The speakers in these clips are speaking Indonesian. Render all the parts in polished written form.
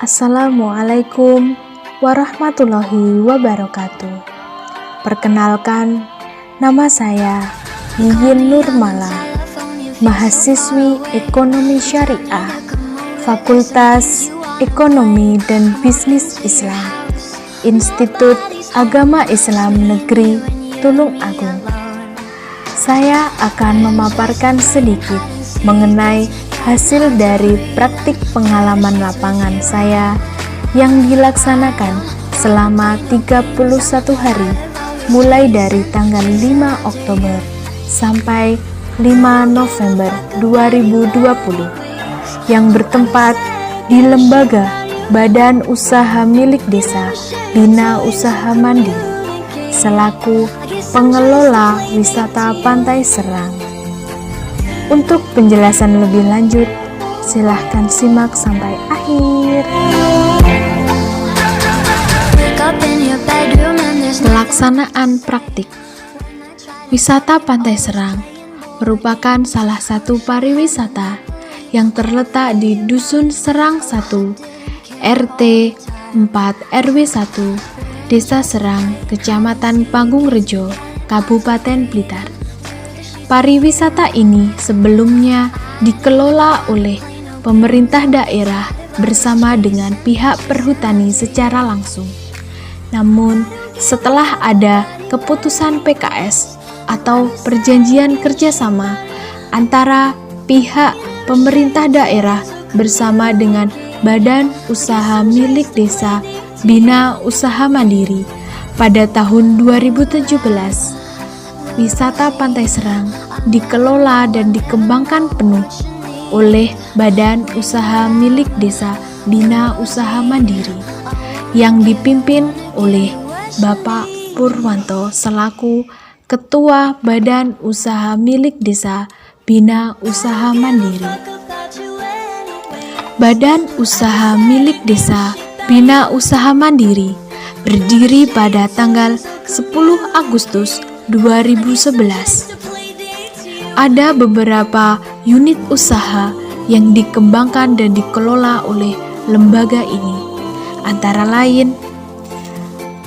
Assalamualaikum warahmatullahi wabarakatuh. Perkenalkan, nama saya Yiyin Nurmala, mahasiswi Ekonomi Syariah, Fakultas Ekonomi dan Bisnis Islam, Institut Agama Islam Negeri Tulung Agung. Saya akan memaparkan sedikit mengenai hasil dari praktik pengalaman lapangan saya yang dilaksanakan selama 31 hari mulai dari tanggal 5 Oktober sampai 5 November 2020 yang bertempat di Lembaga Badan Usaha Milik Desa Bina Usaha Mandiri selaku pengelola wisata Pantai Serang. Untuk penjelasan lebih lanjut, silahkan simak sampai akhir. Pelaksanaan praktik wisata Pantai Serang merupakan salah satu pariwisata yang terletak di Dusun Serang 1, RT 4 RW 1, Desa Serang, Kecamatan Panggung-Rejo, Kabupaten Blitar. Pariwisata ini sebelumnya dikelola oleh pemerintah daerah bersama dengan pihak perhutani secara langsung. Namun, setelah ada keputusan PKS atau perjanjian kerjasama antara pihak pemerintah daerah bersama dengan Badan Usaha Milik Desa Bina Usaha Mandiri pada tahun 2017, wisata Pantai Serang dikelola dan dikembangkan penuh oleh Badan Usaha Milik Desa Bina Usaha Mandiri yang dipimpin oleh Bapak Purwanto selaku Ketua Badan Usaha Milik Desa Bina Usaha Mandiri. Badan Usaha Milik Desa Bina Usaha Mandiri berdiri pada tanggal 10 Agustus 2011. Ada beberapa unit usaha yang dikembangkan dan dikelola oleh lembaga ini, antara lain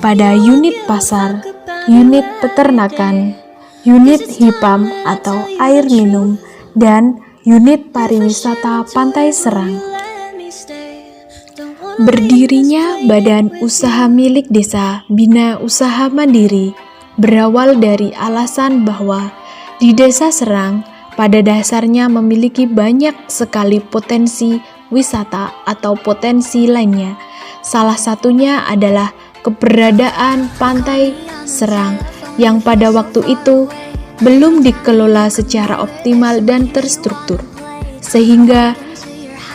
pada unit pasar, unit peternakan, unit HIPAM atau air minum, dan unit pariwisata Pantai Serang. Berdirinya Badan Usaha Milik Desa Bina Usaha Mandiri berawal dari alasan bahwa di Desa Serang pada dasarnya memiliki banyak sekali potensi wisata atau potensi lainnya. Salah satunya adalah keberadaan Pantai Serang yang pada waktu itu belum dikelola secara optimal dan terstruktur. Sehingga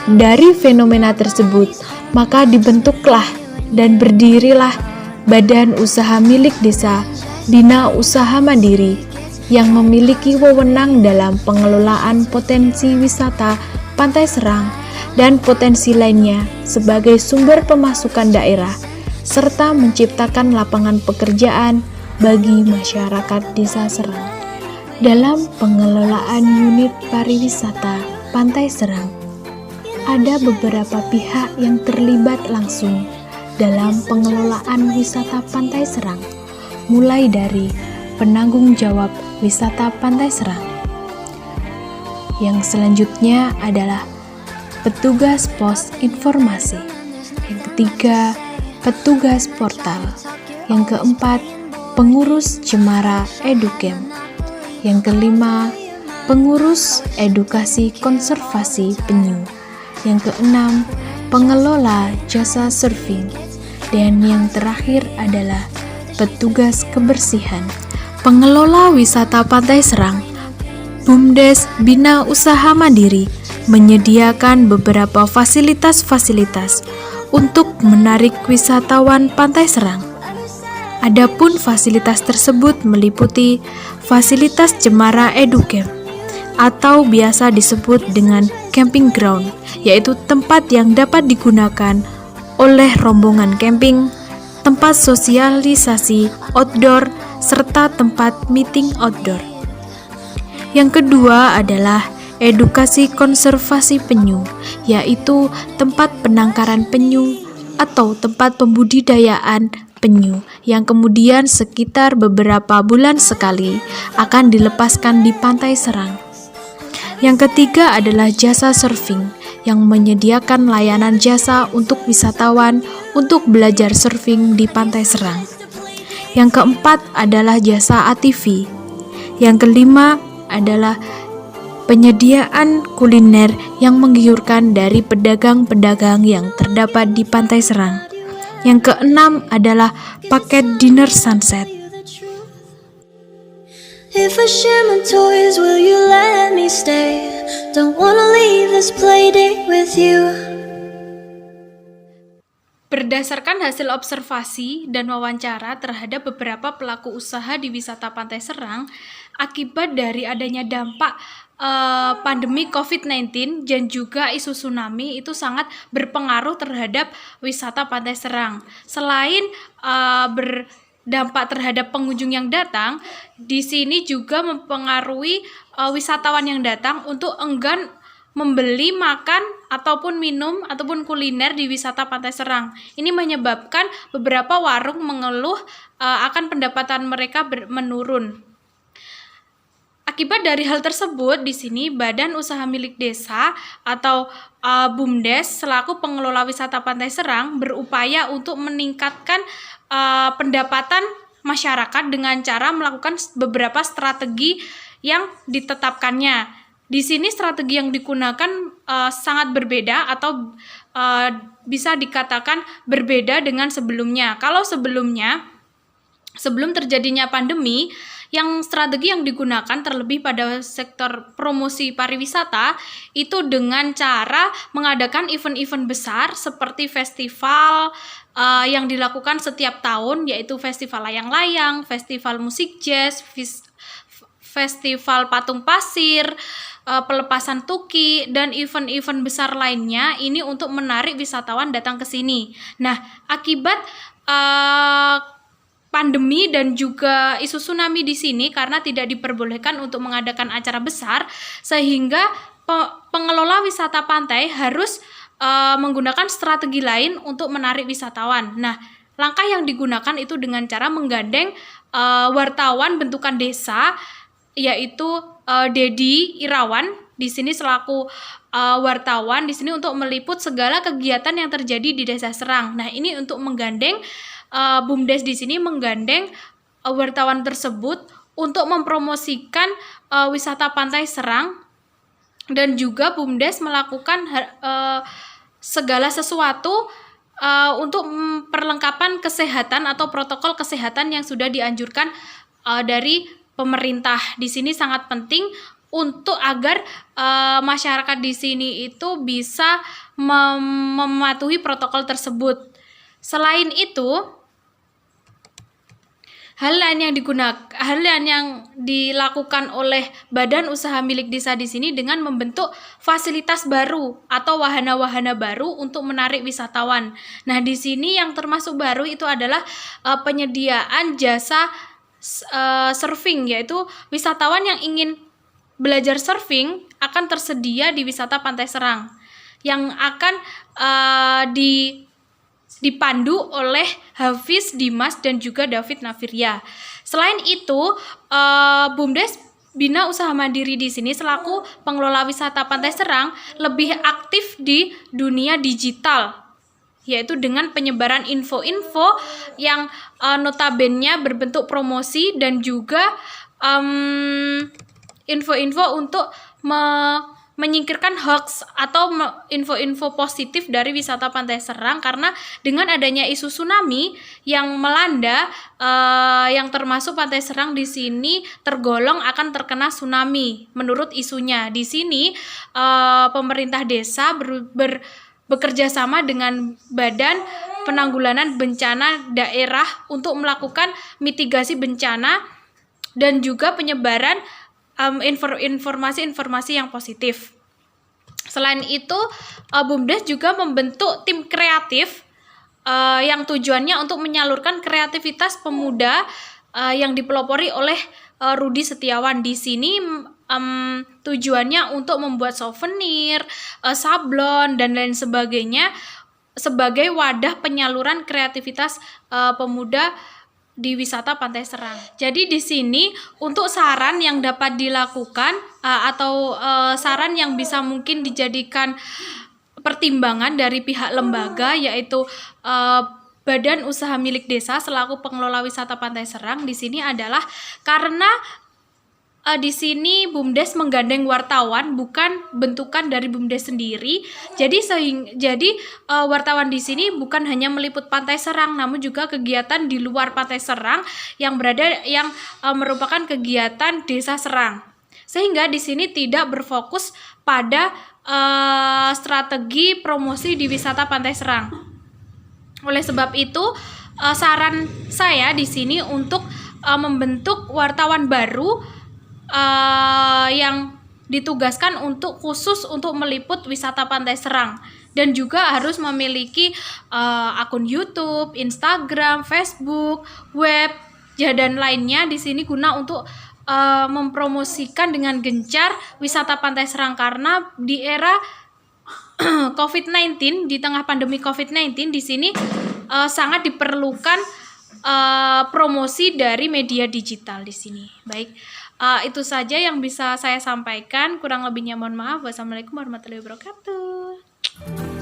dari fenomena tersebut, maka dibentuklah dan berdirilah Badan Usaha Milik Desa Bina Usaha Mandiri yang memiliki wewenang dalam pengelolaan potensi wisata Pantai Serang dan potensi lainnya sebagai sumber pemasukan daerah serta menciptakan lapangan pekerjaan bagi masyarakat Desa Serang. Dalam pengelolaan unit pariwisata Pantai Serang, ada beberapa pihak yang terlibat langsung dalam pengelolaan wisata Pantai Serang, mulai dari penanggung jawab wisata Pantai Serang. Yang selanjutnya adalah petugas pos informasi. Yang ketiga, petugas portal. Yang keempat, pengurus Cemara Educamp. Yang kelima, pengurus edukasi konservasi penyu. Yang keenam, pengelola jasa surfing. Dan yang terakhir adalah petugas kebersihan. Pengelola wisata Pantai Serang, BUMDes Bina Usaha Mandiri, menyediakan beberapa fasilitas-fasilitas untuk menarik wisatawan Pantai Serang. Adapun fasilitas tersebut meliputi fasilitas Cemara Educamp atau biasa disebut dengan camping ground, yaitu tempat yang dapat digunakan oleh rombongan camping, tempat sosialisasi outdoor, serta tempat meeting outdoor. Yang kedua adalah edukasi konservasi penyu, yaitu tempat penangkaran penyu atau tempat pembudidayaan penyu yang kemudian sekitar beberapa bulan sekali akan dilepaskan di pantai Serang. Yang ketiga adalah jasa surfing yang menyediakan layanan jasa untuk wisatawan untuk belajar surfing di pantai Serang. Yang keempat adalah jasa ATV. Yang kelima adalah penyediaan kuliner yang menggiurkan dari pedagang-pedagang yang terdapat di pantai Serang. Yang keenam adalah paket dinner sunset. If I share my toys, will you let me stay? Don't wanna leave this playdate with you. Berdasarkan hasil observasi dan wawancara terhadap beberapa pelaku usaha di wisata Pantai Serang, akibat dari adanya dampak pandemi COVID-19 dan juga isu tsunami itu sangat berpengaruh terhadap wisata Pantai Serang. Selain berdampak terhadap pengunjung yang datang, di sini juga mempengaruhi wisatawan yang datang untuk enggan membeli makan ataupun minum ataupun kuliner di wisata Pantai Serang. Ini menyebabkan beberapa warung mengeluh akan pendapatan mereka menurun. Akibat dari hal tersebut, di sini Badan Usaha Milik Desa atau BUMDes selaku pengelola wisata Pantai Serang berupaya untuk meningkatkan pendapatan masyarakat dengan cara melakukan beberapa strategi yang ditetapkannya. Di sini strategi yang digunakan sangat berbeda atau bisa dikatakan berbeda dengan sebelumnya. Kalau sebelumnya, sebelum terjadinya pandemi, yang strategi yang digunakan terlebih pada sektor promosi pariwisata itu dengan cara mengadakan event-event besar seperti festival yang dilakukan setiap tahun, yaitu festival layang-layang, festival musik jazz, festival patung pasir, pelepasan tuki, dan event-event besar lainnya ini untuk menarik wisatawan datang ke sini. Nah, akibat pandemi dan juga isu tsunami di sini karena tidak diperbolehkan untuk mengadakan acara besar, sehingga pengelola wisata pantai harus menggunakan strategi lain untuk menarik wisatawan. Nah, langkah yang digunakan itu dengan cara menggandeng wartawan bentukan desa, yaitu Dedi Irawan di sini selaku wartawan di sini untuk meliput segala kegiatan yang terjadi di Desa Serang. Nah, ini untuk menggandeng BUMDes di sini menggandeng wartawan tersebut untuk mempromosikan wisata Pantai Serang, dan juga BUMDes melakukan segala sesuatu untuk perlengkapan kesehatan atau protokol kesehatan yang sudah dianjurkan dari pemerintah. Di sini sangat penting untuk agar masyarakat di sini itu bisa mematuhi protokol tersebut. Selain itu, hal lain yang dilakukan oleh Badan Usaha Milik Desa di sini dengan membentuk fasilitas baru atau wahana-wahana baru untuk menarik wisatawan. Nah, di sini yang termasuk baru itu adalah penyediaan jasa surfing, yaitu wisatawan yang ingin belajar surfing akan tersedia di wisata Pantai Serang yang akan dipandu oleh Hafiz Dimas dan juga David Naviria. Selain itu, BUMDes Bina Usaha Mandiri di sini selaku pengelola wisata Pantai Serang lebih aktif di dunia digital, yaitu dengan penyebaran info-info yang notabene berbentuk promosi dan juga info-info untuk menyingkirkan hoax atau info-info positif dari wisata Pantai Serang, karena dengan adanya isu tsunami yang melanda yang termasuk Pantai Serang di sini tergolong akan terkena tsunami menurut isunya. Di sini pemerintah desa bekerja sama dengan Badan Penanggulangan Bencana Daerah untuk melakukan mitigasi bencana dan juga penyebaran informasi-informasi yang positif. Selain itu, BUMDes juga membentuk tim kreatif yang tujuannya untuk menyalurkan kreativitas pemuda yang dipelopori oleh Rudi Setiawan. Di sini tujuannya untuk membuat souvenir, sablon dan lain sebagainya sebagai wadah penyaluran kreativitas pemuda di wisata Pantai Serang. Jadi di sini untuk saran yang dapat dilakukan atau saran yang bisa mungkin dijadikan pertimbangan dari pihak lembaga, yaitu Badan Usaha Milik Desa selaku pengelola wisata Pantai Serang di sini adalah karena di sini BUMDes menggandeng wartawan, bukan bentukan dari BUMDes sendiri. Jadi wartawan di sini bukan hanya meliput Pantai Serang, namun juga kegiatan di luar Pantai Serang yang merupakan kegiatan Desa Serang. Sehingga di sini tidak berfokus pada strategi promosi di wisata Pantai Serang. Oleh sebab itu, saran saya di sini untuk membentuk wartawan baru yang ditugaskan khusus untuk meliput wisata Pantai Serang, dan juga harus memiliki akun YouTube, Instagram, Facebook, web, dan lainnya di sini guna untuk mempromosikan dengan gencar wisata Pantai Serang, karena di era COVID-19, di tengah pandemi COVID-19 di sini sangat diperlukan promosi dari media digital di sini. Baik, itu saja yang bisa saya sampaikan. Kurang lebihnya mohon maaf. Wassalamualaikum warahmatullahi wabarakatuh.